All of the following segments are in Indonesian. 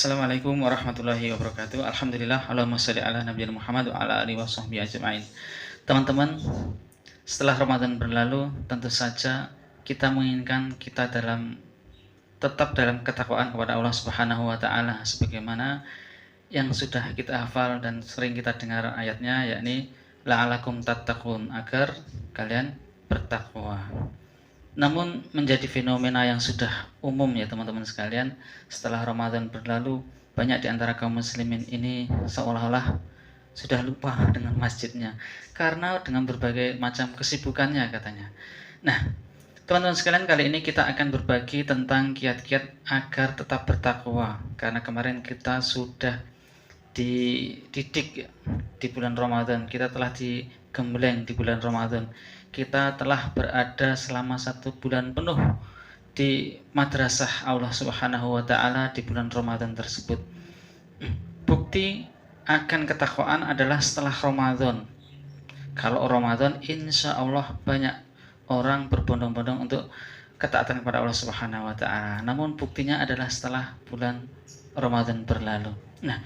Assalamualaikum warahmatullahi wabarakatuh. Alhamdulillah, Allahumma sholli ala nabiyina Muhammad wa ala alihi washabbihi ajmain. Teman-teman, setelah Ramadan berlalu, tentu saja kita menginginkan kita tetap dalam ketakwaan kepada Allah Subhanahu wa taala sebagaimana yang sudah kita hafal dan sering kita dengar ayatnya, yakni la'alakum tattaqun, agar kalian bertakwa. Namun menjadi fenomena yang sudah umum ya teman-teman sekalian, setelah Ramadan berlalu, banyak di antara kaum muslimin ini seolah-olah sudah lupa dengan masjidnya karena dengan berbagai macam kesibukannya katanya. Nah, teman-teman sekalian, kali ini kita akan berbagi tentang kiat-kiat agar tetap bertakwa, karena kemarin kita sudah dididik di bulan Ramadan, kita telah digembleng di bulan Ramadan, kita telah berada selama 1 bulan penuh di madrasah Allah Subhanahu wa taala di bulan Ramadan tersebut. Bukti akan ketakwaan adalah setelah Ramadan. Kalau Ramadan, insya Allah banyak orang berbondong-bondong untuk ketaatan kepada Allah Subhanahu wa taala. Namun buktinya adalah setelah bulan Ramadan berlalu. Nah,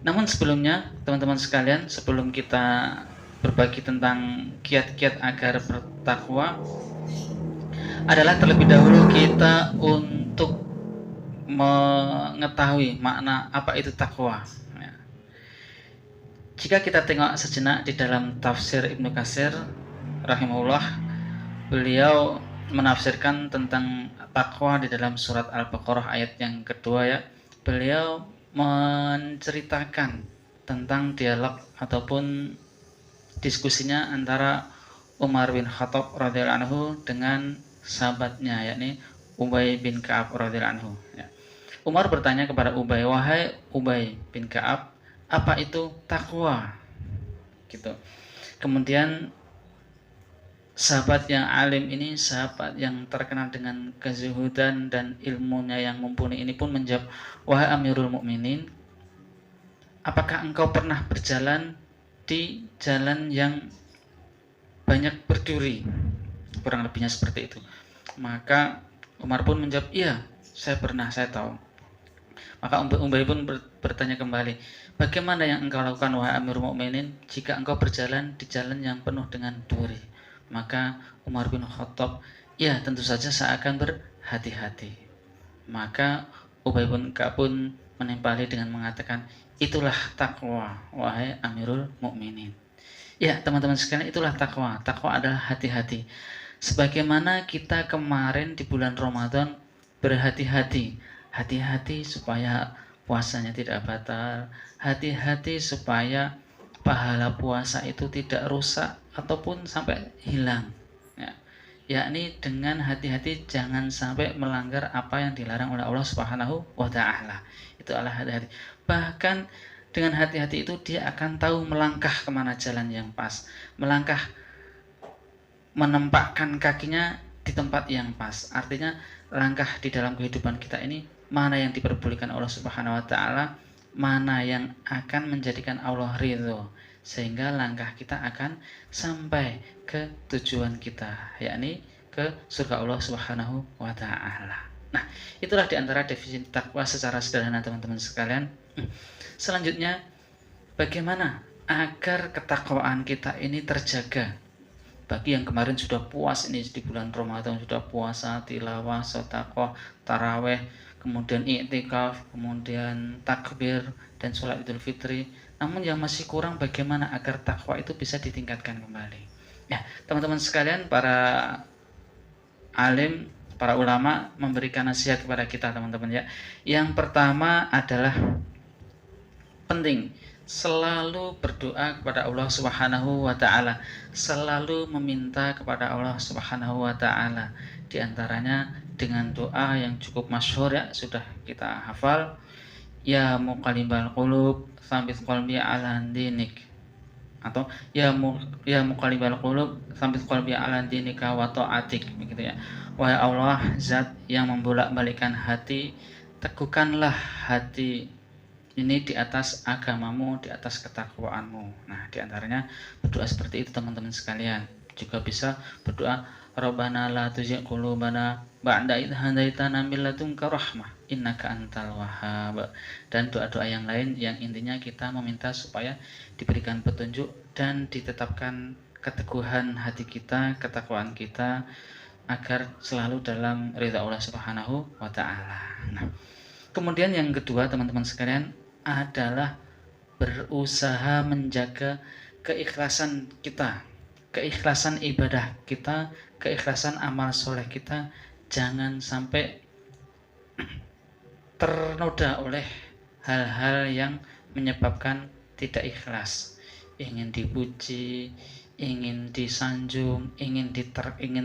namun sebelumnya teman-teman sekalian, sebelum kita berbagi tentang kiat-kiat agar bertakwa, adalah terlebih dahulu kita untuk mengetahui makna apa itu takwa. Jika kita tengok sejenak di dalam tafsir Ibnu Katsir rahimahullah, beliau menafsirkan tentang takwa di dalam surat Al-Baqarah ayat yang kedua ya. Beliau menceritakan tentang dialog ataupun diskusinya antara Umar bin Khattab radhiyallahu anhu dengan sahabatnya, yakni Ubay bin Ka'ab radhiyallahu anhu. Umar bertanya kepada Ubay, "Wahai Ubay bin Ka'ab, apa itu takwa?" Gitu. Kemudian sahabat yang alim ini, sahabat yang terkenal dengan kezuhudan dan ilmunya yang mumpuni ini pun menjawab, "Wahai Amirul Mukminin, apakah engkau pernah berjalan di jalan yang banyak berduri?" Kurang lebihnya seperti itu. Maka Umar pun menjawab, "Iya, saya pernah, saya tahu." Maka Ubay pun bertanya kembali, "Bagaimana yang engkau lakukan wahai Amirul Mukminin jika engkau berjalan di jalan yang penuh dengan duri?" Maka Umar bin Khattab, "Ya, tentu saja saya akan berhati-hati." Maka Ubay bin Ka'ab pun menimpali dengan mengatakan, "Itulah takwa, wahai Amirul Mukminin." Ya, teman-teman sekalian, itulah takwa. Takwa adalah hati-hati. Sebagaimana kita kemarin di bulan Ramadan berhati-hati. Hati-hati supaya puasanya tidak batal. Hati-hati supaya pahala puasa itu tidak rusak ataupun sampai hilang. Yakni dengan hati-hati jangan sampai melanggar apa yang dilarang oleh Allah Subhanahu wa taala. Itu adalah hati-hati. Bahkan dengan hati-hati itu dia akan tahu melangkah kemana jalan yang pas, melangkah menempatkan kakinya di tempat yang pas. Artinya langkah di dalam kehidupan kita ini, mana yang diperbolehkan Allah Subhanahu wa taala, mana yang akan menjadikan Allah ridho, sehingga langkah kita akan sampai ke tujuan kita, yakni ke surga Allah Subhanahu wa taala. Nah, itulah diantara definisi takwa secara sederhana teman-teman sekalian. Selanjutnya, bagaimana agar ketakwaan kita ini terjaga? Bagi yang kemarin sudah puas ini di bulan Ramadan, sudah puasa, tilawah, sedekah, taraweh, kemudian i'tikaf, kemudian takbir dan sholat Idul Fitri. Namun yang masih kurang, bagaimana agar takwa itu bisa ditingkatkan kembali? Ya, teman-teman sekalian, para alim, para ulama memberikan nasihat kepada kita teman-teman ya. Yang pertama adalah penting selalu berdoa kepada Allah Subhanahu wa taala, selalu meminta kepada Allah Subhanahu wa taala. Di antaranya dengan doa yang cukup masyhur ya, sudah kita hafal, ya muqallibal qulub tsabit qalbi ala dinik, atau ya muqallibal qulub tsabit qalbi ala dinika wa ta'atik, begitu ya. Wahai Allah, zat yang membolak-balikkan hati, teguhkanlah hati ini di atas agamamu, di atas ketakwaanmu. Nah, diantaranya berdoa seperti itu teman-teman sekalian. Juga bisa berdoa, Rabbana la tuzigh qulubana ba'da idh hadaitana min ladunka rahmah innaka antal wahhab. Dan doa-doa yang lain yang intinya kita meminta supaya diberikan petunjuk dan ditetapkan keteguhan hati kita, ketakwaan kita agar selalu dalam ridha Allah Subhanahu wa taala. Nah, kemudian yang kedua teman-teman sekalian adalah berusaha menjaga keikhlasan kita, keikhlasan ibadah kita, keikhlasan amal soleh kita, jangan sampai ternoda oleh hal-hal yang menyebabkan tidak ikhlas, ingin dipuji, ingin disanjung, ingin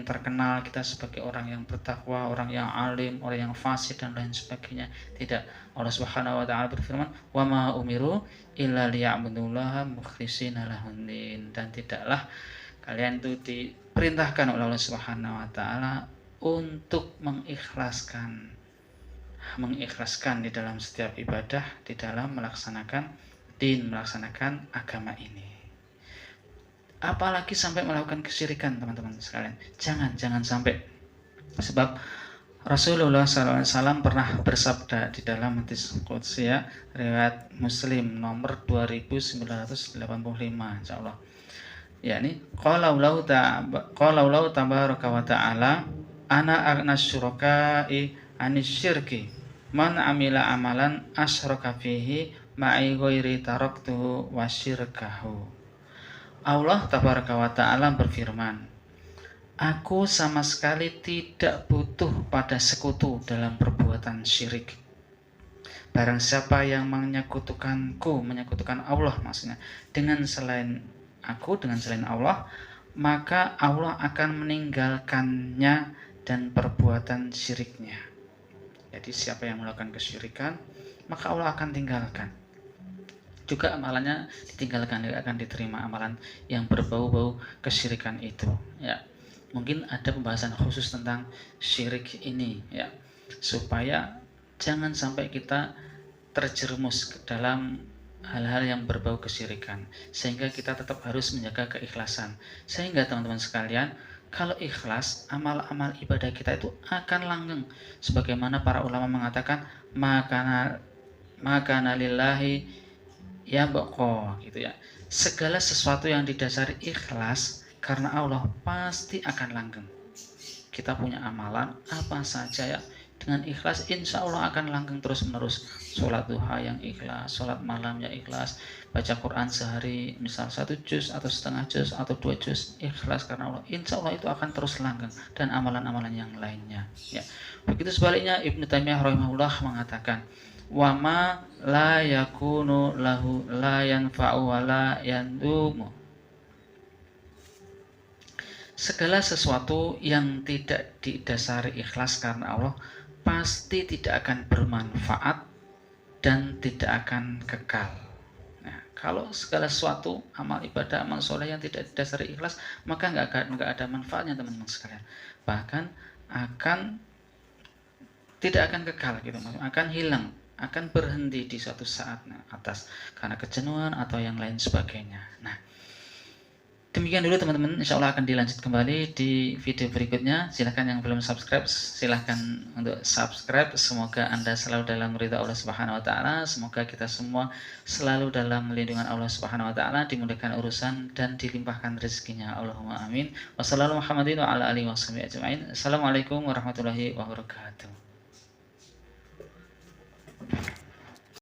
terkenal kita sebagai orang yang bertakwa, orang yang alim, orang yang fasih dan lain sebagainya. Tidak. Allah Subhanahu wa taala berfirman, "Wa ma umiru illa liya'budullaha mukhlishina lahuddin." Dan tidaklah kalian itu diperintahkan oleh Allah Subhanahu wa taala untuk mengikhlaskan di dalam setiap ibadah, di dalam melaksanakan melaksanakan agama ini. Apalagi sampai melakukan kesyirikan teman-teman sekalian. Jangan sampai. Sebab Rasulullah SAW pernah bersabda di dalam hadis qudsi ya, riwayat Muslim nomor 2985 insyaallah. Yakni qala Allah tabaraka wa ta'ala ana aghnas syuraka'i anisyirki man amila amalan asyraka fihi ma'i ghairi taraktuhu wasyirkahu. Allah tabaraka wa ta'ala berfirman, aku sama sekali tidak butuh pada sekutu dalam perbuatan syirik. Barang siapa yang menyekutukan Allah maksudnya dengan selain aku, dengan selain Allah, maka Allah akan meninggalkannya dan perbuatan syiriknya. Jadi siapa yang melakukan kesyirikan, maka Allah akan tinggalkan. Juga amalannya ditinggalkan, tidak akan diterima amalan yang berbau-bau kesyirikan itu ya. Mungkin ada pembahasan khusus tentang syirik ini ya, supaya jangan sampai kita terjerumus ke dalam hal-hal yang berbau kesyirikan, sehingga kita tetap harus menjaga keikhlasan. Sehingga teman-teman sekalian, kalau ikhlas, amal-amal ibadah kita itu akan langgeng. Sebagaimana para ulama mengatakan, makana lillahi ya boko gitu ya. Segala sesuatu yang didasari ikhlas karena Allah pasti akan langgeng. Kita punya amalan apa saja ya, dengan ikhlas insya Allah akan langgeng terus menerus. Sholat duha yang ikhlas, sholat malam yang ikhlas, baca Quran sehari misal 1 juz atau setengah juz atau 2 juz, ikhlas karena Allah, insya Allah itu akan terus langgeng. Dan amalan-amalan yang lainnya ya. Begitu sebaliknya Ibnu Taimiyah rahimahullah mengatakan, wa ma la yakunu lahu la yanfa'u wa la yandumu. Segala sesuatu yang tidak didasari ikhlas karena Allah pasti tidak akan bermanfaat dan tidak akan kekal. Nah, kalau segala sesuatu amal ibadah, amal soleh yang tidak didasari ikhlas, maka nggak ada manfaatnya teman-teman sekalian. Bahkan tidak akan kekal gitu, akan hilang, akan berhenti di suatu saat atas karena kejenuhan atau yang lain sebagainya. Nah, demikian dulu teman-teman, insya Allah akan dilanjut kembali di video berikutnya. Silahkan yang belum subscribe, silahkan untuk subscribe. Semoga Anda selalu dalam ridha Allah Subhanahu wa taala. Semoga kita semua selalu dalam lindungan Allah Subhanahu wa taala, dimudahkan urusan dan dilimpahkan rezekinya. Allahumma amin. Wassalamualaikum warahmatullahi wabarakatuh.